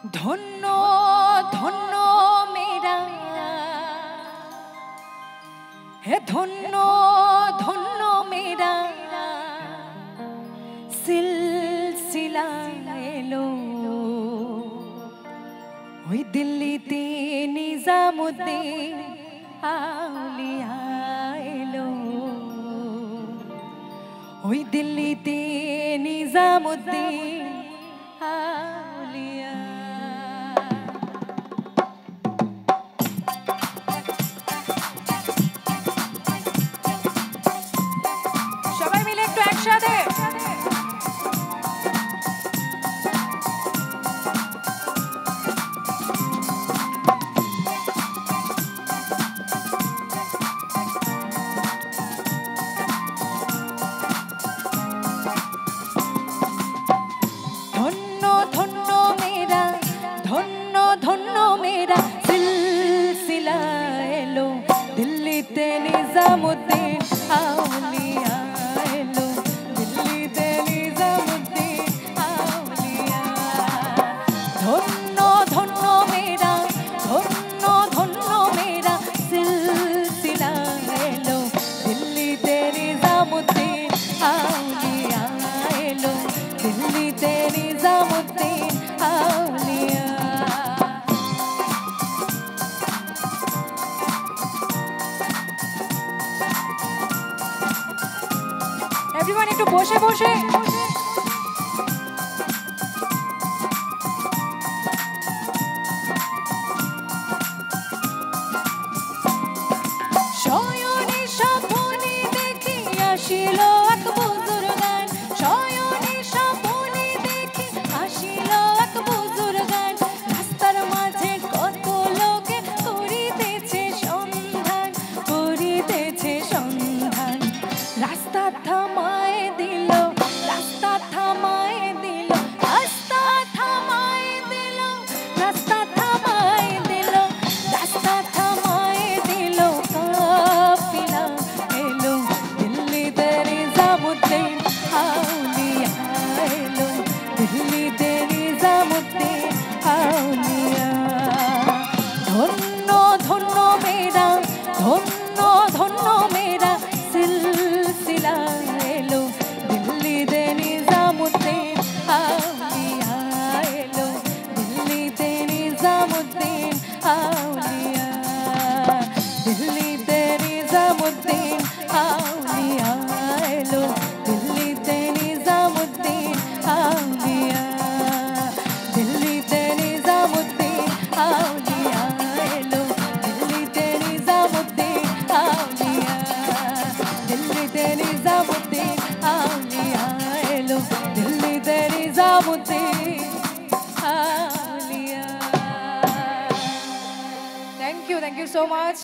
ধন্য ধন্য মেরা হে ধন্য ধন্য মেরা সিলসিলা এলো ওই দিল্লিতে নিজামুদ্দিন আউলিয়া এলো ওই দিল্লিতে নিজামুদ্দিন আউলিয়া। সবাই মিলে একটু একসাথে ধন্য মেরা সিলসিলা এলো দিল্লিতে নিজামুদ্দিন আউলিয়া এলো দিল্লিতে নিজামুদ্দিন আউলিয়া। ধন্য ধন্য মেরা ধন্য ধন্য মেরা সিলসিলা এলো দিল্লিতে নিজামুদ্দিন আউলিয়া এলো দিল্লিতে নিজামুদ্দিন আউলিয়া। Everyone একটু বসে বসে শয়নে স্বপ্নে দেখি আসিল এক বুজুর্গান শয়নে স্বপ্নে দেখি আসিল এক বুজুর্গান রাস্তার মাঝে কত লোকে করিতেছে সন্ধান রাস্তা থামায় দিল রাস্তা থামায় দিল রাস্তা থামায় দিল রাস্তা থামায় দিল রাস্তা থামায় দিল কাফিলা এলো দিল্লিতে নিজামুদ্দিন আউলিয়া এলো দিল্লিতে নিজামুদ্দিন আউলিয়া। ধন্য ধন্য মেরা ধন্য ধন্য মেরা সিলসিলা এলো দিল্লিতে নিজামুদ্দিন আউলিয়া এলো দিল্লিতে নিজামুদ্দিন আউলিয়া দিল্লিতে নিজামুদ্দিন আউলিয়া এলো দিল্লিতে নিজামুদ্দিন আউলিয়া দিল্লিতে নিজামুদ্দিন আউলিয়া এলো দিল্লিতে নিজামুদ্দিন আউলিয়া দিল্লিতে নিজামুদ্দিন আউলিয়া এলো দিল্লিতে নিজামুদ্দিন আউলিয়া। Thank you so much.